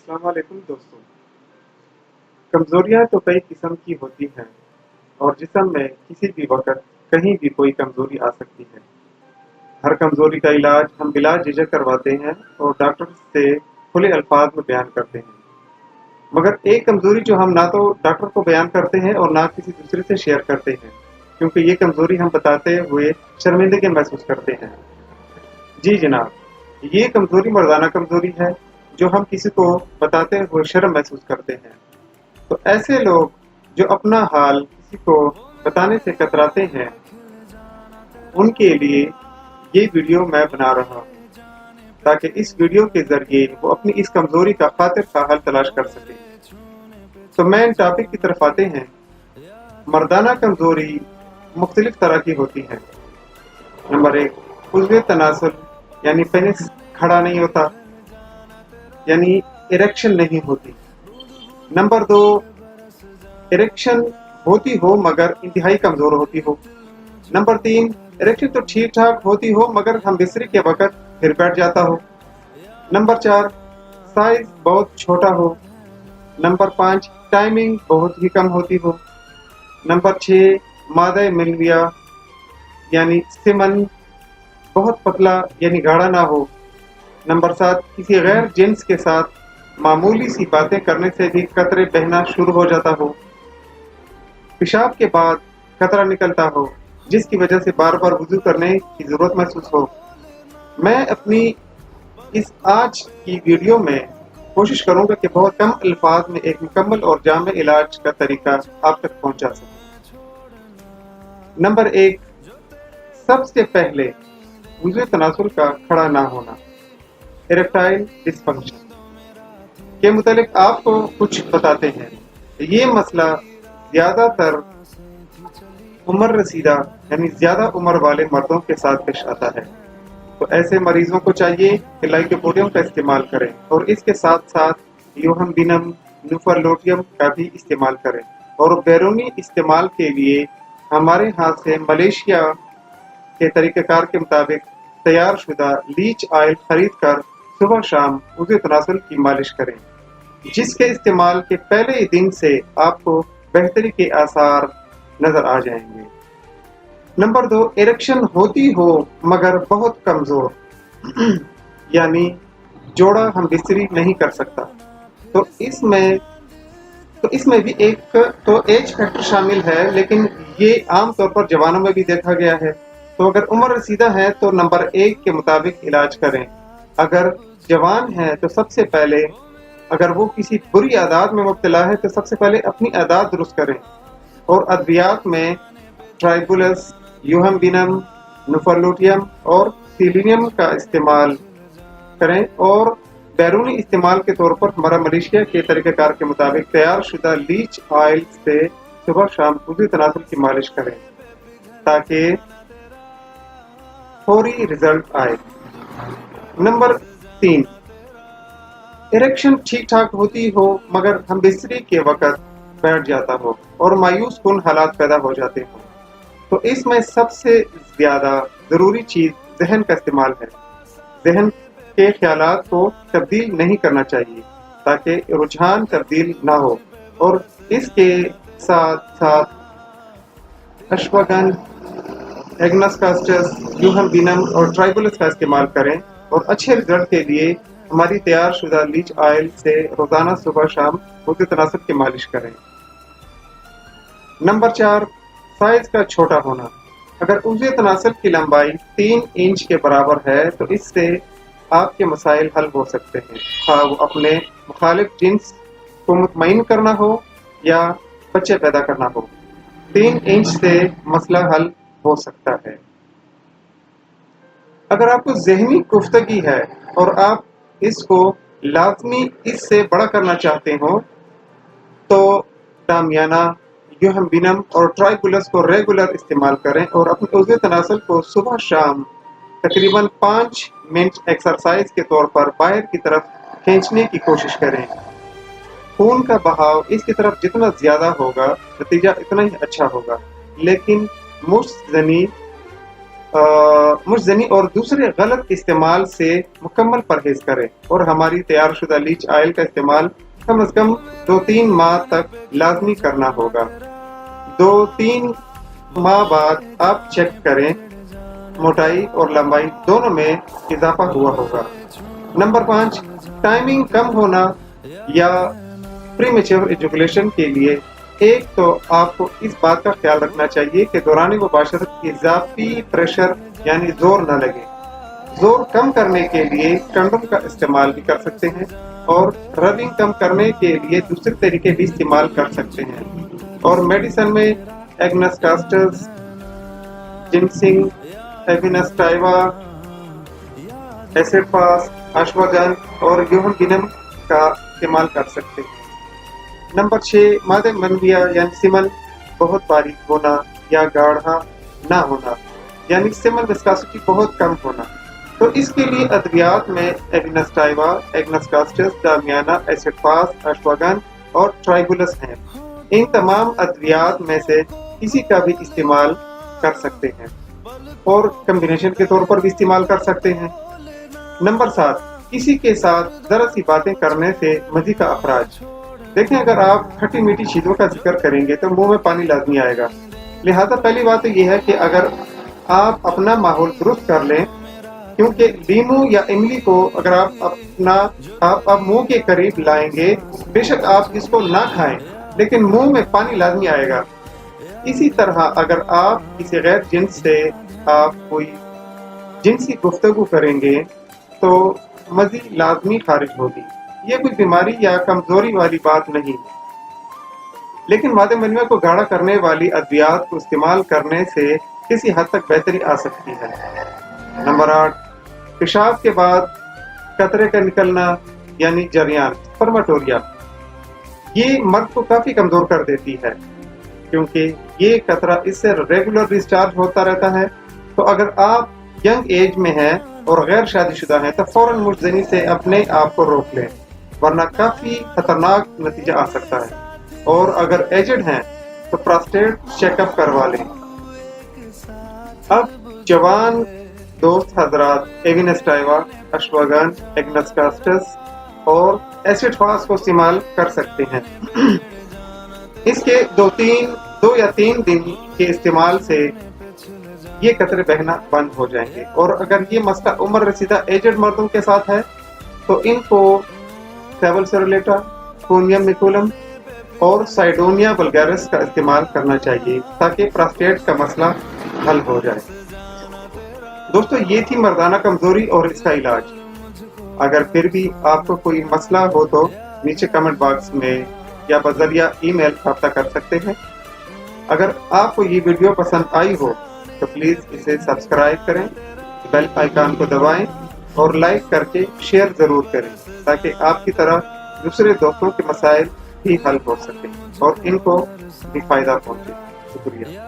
السلام علیکم دوستوں۔ کمزوریاں تو کئی قسم کی ہوتی ہیں اور جسم میں کسی بھی وقت کہیں بھی کوئی کمزوری آ سکتی ہے۔ ہر کمزوری کا علاج ہم بلا جھجک کرواتے ہیں اور ڈاکٹر سے کھلے الفاظ میں بیان کرتے ہیں، مگر ایک کمزوری جو ہم نہ تو ڈاکٹر کو بیان کرتے ہیں اور نہ کسی دوسرے سے شیئر کرتے ہیں، کیونکہ یہ کمزوری ہم بتاتے ہوئے شرمندگی محسوس کرتے ہیں۔ جی جناب، یہ کمزوری مردانہ کمزوری ہے جو ہم کسی کو بتاتے ہوئے شرم محسوس کرتے ہیں۔ تو ایسے لوگ جو اپنا حال کسی کو بتانے سے کتراتے ہیں، ان کے لیے یہ ویڈیو میں بنا رہا ہوں تاکہ اس ویڈیو کے ذریعے وہ اپنی اس کمزوری کا خاطر کا حل تلاش کر سکیں۔ تو میں ان ٹاپک کی طرف آتے ہیں۔ مردانہ کمزوری مختلف طرح کی ہوتی ہے۔ نمبر 1، عضو تناسل یعنی پینس کھڑا نہیں ہوتا، یعنی اریکشن نہیں ہوتی۔ نمبر 2، اریکشن ہوتی ہو مگر انتہائی کمزور ہوتی ہو۔ نمبر 3، اریکشن تو ٹھیک ٹھاک ہوتی ہو مگر ہم بستری کے وقت پھر بیٹھ جاتا ہو۔ نمبر 4، سائز بہت چھوٹا ہو۔ نمبر 5، ٹائمنگ بہت ہی کم ہوتی ہو۔ نمبر 6، مادہ ملویہ یعنی سمن بہت پتلا یعنی گاڑھا نہ ہو۔ نمبر 7، کسی غیر جنس کے ساتھ معمولی سی باتیں کرنے سے بھی قطرے بہنا شروع ہو جاتا ہو۔ پیشاب کے بعد قطرہ نکلتا ہو جس کی وجہ سے بار بار وضو کرنے کی ضرورت محسوس ہو۔ میں اپنی اس آج کی ویڈیو میں کوشش کروں گا کہ بہت کم الفاظ میں ایک مکمل اور جامع علاج کا طریقہ آپ تک پہنچا سکوں۔ نمبر 1، سب سے پہلے عضو تناسل کا کھڑا نہ ہونا، اریکٹائل ڈسفنکشن کے متعلق آپ کو کچھ بتاتے ہیں۔ یہ مسئلہ زیادہ تر عمر رسیدہ یعنی زیادہ عمر والے مردوں کے ساتھ پیش آتا ہے۔ تو ایسے مریضوں کو چاہیے کہ لائکوپوڈیم کا استعمال کریں اور اس کے ساتھ ساتھ یوہمبینم نوفرلوٹیم کا بھی استعمال کریں، اور بیرونی استعمال کے لیے ہمارے ہاتھ سے ملیشیا کے طریقہ کار کے مطابق تیار شدہ لیچ آئل خرید کر صبح شام عضو تناسل کی مالش کریں، جس کے استعمال کے پہلے ہی دن سے آپ کو بہتری کے آثار نظر آ جائیں گے۔ نمبر 2، اریکشن ہوتی ہو مگر بہت کمزور یعنی جوڑا ہم بستری نہیں کر سکتا۔ تو اس میں بھی ایک تو ایج فیکٹر شامل ہے، لیکن یہ عام طور پر جوانوں میں بھی دیکھا گیا ہے۔ تو اگر عمر رسیدہ ہے تو نمبر 1 کے مطابق علاج کریں۔ اگر جوان ہے تو سب سے پہلے اگر وہ کسی بری عادات میں مبتلا ہے تو سب سے پہلے اپنی عادات درست کریں، اور ادویات میں ٹرائبولس، یوہمبینم، نوفرلوٹیم اور سیلینیم کا استعمال کریں، اور بیرونی استعمال کے طور پر ہمارا ملیشیا کے طریقہ کار کے مطابق تیار شدہ لیچ آئل سے صبح شام عضو تناسل کی مالش کریں تاکہ فوری رزلٹ آئے۔ نمبر 3، اریکشن ٹھیک ٹھاک ہوتی ہو مگر ہم بستری کے وقت بیٹھ جاتا ہو اور مایوس کن حالات پیدا ہو جاتے ہوں۔ تو اس میں سب سے زیادہ ضروری چیز ذہن کا استعمال ہے۔ ذہن کے خیالات کو تبدیل نہیں کرنا چاہیے تاکہ رجحان تبدیل نہ ہو، اور اس کے ساتھ ساتھ اشواگن، ایگنس کاسٹس، یوہمبینم اور ٹرائبولس کا استعمال کریں، اور اچھے رزلٹ کے لیے ہماری تیار شدہ لیچ آئل سے روزانہ صبح شام عضو تناسل کی مالش کریں۔ نمبر 4، سائز کا چھوٹا ہونا۔ اگر عضو تناسل کی لمبائی 3 انچ کے برابر ہے تو اس سے آپ کے مسائل حل ہو سکتے ہیں، خواہ وہ اپنے مخالف جنس کو مطمئن کرنا ہو یا بچے پیدا کرنا ہو۔ 3 انچ سے مسئلہ حل ہو سکتا ہے۔ اگر آپ کو ذہنی کوفتگی ہے اور آپ اس کو لازمی اس سے بڑا کرنا چاہتے ہوں تو ڈامیانہ، یوہمبینم اور ٹرائبولس کو ریگولر استعمال کریں، اور اپنے عضو تناسل کو صبح شام تقریباً 5 منٹ ایکسرسائز کے طور پر باہر کی طرف کھینچنے کی کوشش کریں۔ خون کا بہاؤ اس کی طرف جتنا زیادہ ہوگا نتیجہ اتنا ہی اچھا ہوگا، لیکن مشت زنی مجزنی اور دوسرے غلط استعمال سے مکمل پرہیز کریں اور ہماری تیار شدہ لیچ آئل کا استعمال کم از کم 2-3 ماہ تک لازمی کرنا ہوگا۔ 2-3 ماہ بعد آپ چیک کریں، موٹائی اور لمبائی دونوں میں اضافہ ہوا ہوگا۔ نمبر 5، ٹائمنگ کم ہونا یا پری میچور ایجوکیلیشن کے لیے ایک تو آپ کو اس بات کا خیال رکھنا چاہیے کہ دوران مباشرت اضافی پریشر یعنی زور نہ لگے۔ زور کم کرنے کے لیے کنڈوم کا استعمال بھی کر سکتے ہیں اور ربنگ کم کرنے کے لیے دوسرے طریقے بھی استعمال کر سکتے ہیں۔ اور میڈیسن میں ایگنسکاسٹس، جنسنگ، ایبینسٹائیوا، ایسڈ فاس، اشواگن اور یوہنگینم کا استعمال کر سکتے ہیں۔ نمبر 6، مادہ منویہ یعنی سیمن بہت باریک ہونا یا گاڑھا نہ ہونا، یعنی سیمن وسکاسٹی بہت کم ہونا، تو اس کے لیے ادویات میں ایبینسٹائیوا، ایگنسکاسٹس، دامیانہ، ایسڈ فاس، اشواگن اور ٹرائبولس ہیں۔ ان تمام ادویات میں سے کسی کا بھی استعمال کر سکتے ہیں اور کمبینیشن کے طور پر بھی استعمال کر سکتے ہیں۔ نمبر 7، کسی کے ساتھ ذرا سی باتیں کرنے سے مزی کا اخراج۔ دیکھیں، اگر آپ کھٹی میٹھی چیزوں کا ذکر کریں گے تو منہ میں پانی لازمی آئے گا، لہذا پہلی بات تو یہ ہے کہ اگر آپ اپنا ماحول درست کر لیں، کیونکہ لیمو یا املی کو اگر آپ منہ کے قریب لائیں گے، بے شک آپ اس کو نہ کھائیں لیکن منہ میں پانی لازمی آئے گا۔ اسی طرح اگر آپ کسی غیر جنس سے آپ کوئی جنسی گفتگو کریں گے تو مزی لازمی خارج ہوگی۔ یہ کوئی بیماری یا کمزوری والی بات نہیں، لیکن مادہ منویہ کو گاڑھا کرنے والی ادویات کو استعمال کرنے سے کسی حد تک بہتری آ سکتی ہے۔ نمبر 8، پیشاب کے بعد قطرے کا نکلنا یعنی جریان، سپرماٹوریا، یہ مرد کو کافی کمزور کر دیتی ہے، کیونکہ یہ قطرہ اس سے ریگولر ڈسچارج ہوتا رہتا ہے۔ تو اگر آپ ینگ ایج میں ہیں اور غیر شادی شدہ ہیں تو فوراً مجزنی سے اپنے آپ کو روک لیں، ورنہ کافی خطرناک نتیجہ آ سکتا ہے۔ اور اگر ایجڈ ہیں تو پراسٹیٹ چیک اپ کروا لیں۔ اب جوان دوست حضرات ایبینسٹائیوا، اشواگن، ایگنسکاسٹس اور ایسڈ فاس کو استعمال کر سکتے ہیں۔ اس کے 2 یا 3 دن کے استعمال سے یہ قطرے بہنا بند ہو جائیں گے۔ اور اگر یہ مسئلہ عمر رسیدہ ایجڈ مردوں کے ساتھ ہے تو ان کو سیولسرولیٹا، کونیم میکولم اور سائڈونیا ولگارس کا استعمال کرنا چاہیے تاکہ پراسٹیٹ کا مسئلہ حل ہو جائے۔ دوستو، یہ تھی مردانہ کمزوری اور اس کا علاج۔ اگر پھر بھی آپ کو کوئی مسئلہ ہو تو نیچے کمنٹ باکس میں یا بذریعہ ای میل رابطہ کر سکتے ہیں۔ اگر آپ کو یہ ویڈیو پسند آئی ہو تو پلیز اسے سبسکرائب کریں، بیل آئیکن کو دبائیں اور لائک کر کے شیئر ضرور کریں تاکہ آپ کی طرح دوسرے دوستوں کے مسائل بھی حل ہو سکیں اور ان کو بھی فائدہ پہنچے۔ شکریہ۔